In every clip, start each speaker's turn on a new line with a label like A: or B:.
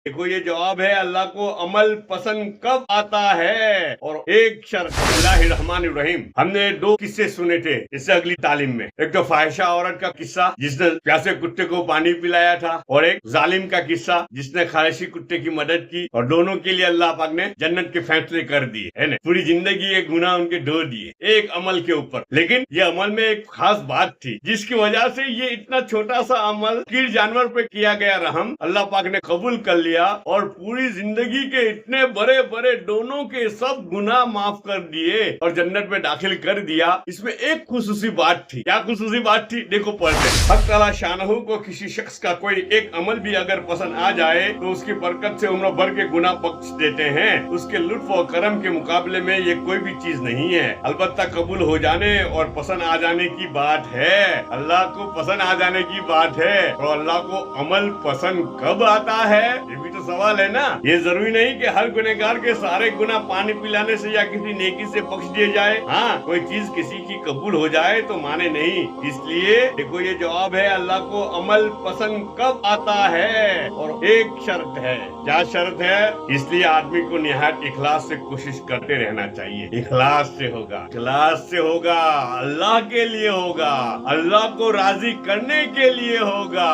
A: دیکھو یہ جواب ہے اللہ کو عمل پسند کب آتا ہے، اور ایک شرط اللہ الرحمن الرحیم۔ ہم نے 2 قصے سنے تھے اس سے اگلی تعلیم میں، ایک تو فاحشہ عورت کا قصہ جس نے پیاسے کتے کو پانی پلایا تھا، اور ایک ظالم کا قصہ جس نے خارشی کتے کی مدد کی، اور دونوں کے لیے اللہ پاک نے جنت کے فیصلے کر دیے ہے نا۔ پوری زندگی ایک گناہ ان کے ڈھو دیے ایک عمل کے اوپر، لیکن یہ عمل میں ایک خاص بات تھی جس کی وجہ سے یہ اتنا چھوٹا سا عمل کیڑ جانور پہ کیا گیا رحم اللہ پاک نے قبول کر لیا، اور پوری زندگی کے اتنے بڑے بڑے دونوں کے سب گناہ معاف کر دیے اور جنت میں داخل کر دیا۔ اس میں ایک خصوصی بات تھی، کیا خصوصی بات تھی؟ دیکھو پڑھتے ہیں۔ حق تعالی شانہ کو کسی شخص کا کوئی ایک عمل بھی اگر پسند آ جائے تو اس کی برکت سے عمر بھر کے گناہ بخش دیتے ہیں۔ اس کے لطف و کرم کے مقابلے میں یہ کوئی بھی چیز نہیں ہے، البتہ قبول ہو جانے اور پسند آ جانے کی بات ہے۔ اللہ کو پسند آ جانے کی بات ہے، اور اللہ کو عمل پسند کب آتا ہے یہ بھی تو سوال ہے نا۔ یہ ضروری نہیں کہ ہر گنہگار کے سارے گناہ پانی پلانے سے یا کسی نیکی سے بخش دیے جائے۔ ہاں، کوئی چیز کسی کی قبول ہو جائے تو مانے نہیں۔ اس لیے دیکھو یہ جواب ہے اللہ کو عمل پسند کب آتا ہے، اور ایک شرط ہے۔ کیا شرط ہے؟ اس لیے آدمی کو نہایت اخلاص سے کوشش کرتے رہنا چاہیے۔ اخلاص سے ہوگا، اخلاص سے ہوگا، اللہ کے لیے ہوگا، اللہ کو راضی کرنے کے لیے ہوگا،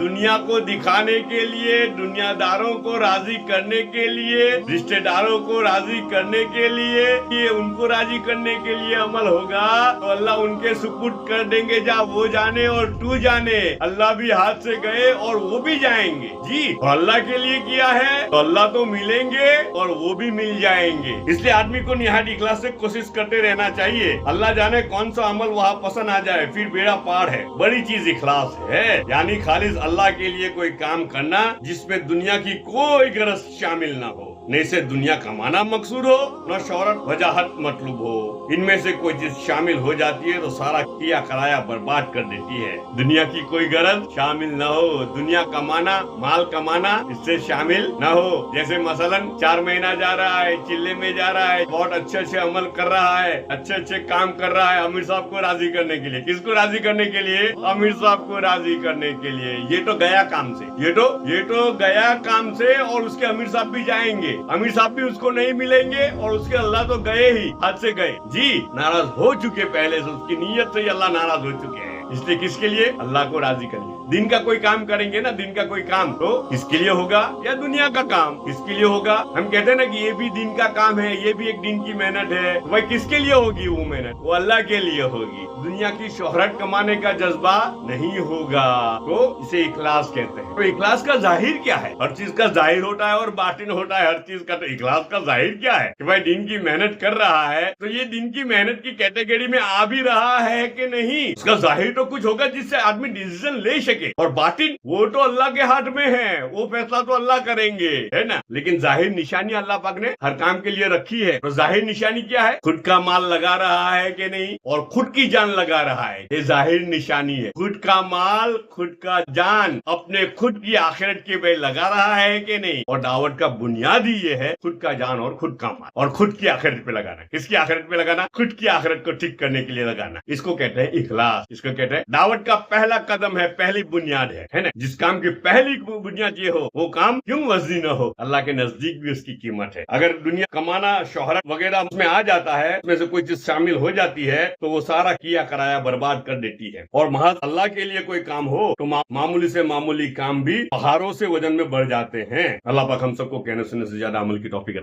A: دنیا کو دکھانے کے لیے، دنیا داروں کو راضی کرنے کے لیے، رشتہ داروں کو راضی کرنے کے لیے، یہ ان کو راضی کرنے کے لیے عمل ہوگا تو اللہ ان کے سپرد کر دیں گے، جا وہ جانے اور تو جانے۔ اللہ بھی ہاتھ سے گئے اور وہ بھی جائیں گے جی، اور اللہ کے لیے کیا ہے تو اللہ تو ملیں گے اور وہ بھی مل جائیں گے۔ اس لیے آدمی کو نہایت اخلاص سے کوشش کرتے رہنا چاہیے۔ اللہ جانے کون سا عمل وہاں پسند آ جائے، پھر بیڑا پار ہے۔ بڑی چیز اخلاص ہے، یعنی خالص اللہ کے لیے کوئی کام کرنا جس میں دنیا کی کوئی غرض شامل نہ ہو، نہ اسے دنیا کمانا مقصود ہو، نہ شہرت وجاہت مطلوب ہو۔ ان میں سے کوئی چیز شامل ہو جاتی ہے تو سارا کیا کرایا برباد کر دیتی ہے۔ دنیا کی کوئی غرض شامل نہ ہو، دنیا کمانا، مال کمانا اس سے شامل نہ ہو۔ جیسے مثلا 4 مہینہ جا رہا ہے، چلے میں جا رہا ہے، بہت اچھے عمل کر رہا ہے، اچھے کام کر رہا ہے امیر صاحب کو راضی کرنے کے لیے۔ کس کو راضی کرنے کے لیے؟ امیر صاحب کو راضی کرنے کے لیے۔ یہ تو گیا کام سے، یہ تو گیا کام سے، اور اس کے امیر صاحب بھی جائیں گے، امیر صاحب بھی اس کو نہیں ملیں گے، اور اس کے اللہ تو گئے ہی، حد سے گئے جی، ناراض ہو چکے پہلے سے، اس کی نیت سے ہی اللہ ناراض ہو چکے ہیں۔ اس لیے کس کے لیے؟ اللہ کو راضی کریں گے۔ دن کا کوئی کام کریں گے نا، دن کا کوئی کام تو کس کے لیے ہوگا؟ یا دنیا کا کام کس کے لیے ہوگا؟ ہم کہتے ہیں نا کہ یہ بھی دن کا کام ہے، یہ بھی ایک دن کی محنت ہے، وہ کس کے لیے ہوگی؟ وہ محنت وہ اللہ کے لیے ہوگی۔ دنیا کی شہرت کمانے کا جذبہ نہیں ہوگا، تو اسے اخلاص کہتے ہیں۔ تو اخلاص کا ظاہر کیا ہے؟ ہر چیز کا ظاہر ہوتا ہے اور باطن ہوتا ہے ہر چیز کا، تو اخلاص کا ظاہر کیا ہے کہ بھائی دن کی محنت کر رہا ہے تو یہ دن کی محنت کی کیٹیگری میں آ بھی رہا ہے کہ نہیں؟ اس کا ظاہر تو کچھ ہوگا جس سے آدمی ڈیسیژن لے سکے، اور باطن وہ تو اللہ کے ہاتھ میں ہے، وہ فیصلہ تو اللہ کریں گے ہے نا۔ لیکن ظاہر نشانی اللہ پاک نے ہر کام کے لیے رکھی ہے، تو ظاہر نشانی کیا ہے؟ خود کا مال لگا رہا ہے کہ نہیں، اور خود کی جان لگا رہا ہے، یہ ظاہر نشانی ہے۔ خود کا مال، خود کا جان اپنے خود کی آخرت کے پہ لگا رہا ہے کہ نہیں، اور دعوت کا بنیاد ہی یہ ہے خود کا جان اور خود کا مال اور خود کی آخرت پہ لگانا۔ کس کی آخرت پہ لگانا؟ خود کی آخرت کو ٹھیک کرنے کے لیے لگانا۔ اس کو کہتے ہیں اخلاص، اس کو کہتے ہیں دعوت کا پہلا قدم ہے، پہلی بنیاد ہے نا۔ جس کام کی پہلی بنیاد یہ ہو وہ کام کیوں وزنی نہ ہو، اللہ کے نزدیک بھی اس کی قیمت ہے۔ اگر دنیا کمانا، شہرت وغیرہ اس میں آ جاتا ہے، اس میں سے کوئی چیز شامل ہو جاتی ہے تو وہ سارا کیا کرایا برباد کر دیتی ہے، اور محض اللہ کے لیے کوئی کام ہو تو معمولی سے معمولی کام بھی پہاڑوں سے وزن میں بڑھ جاتے ہیں۔ اللہ پاک ہم سب کو کہنے سننے سے زیادہ عمل کی توفیق عطا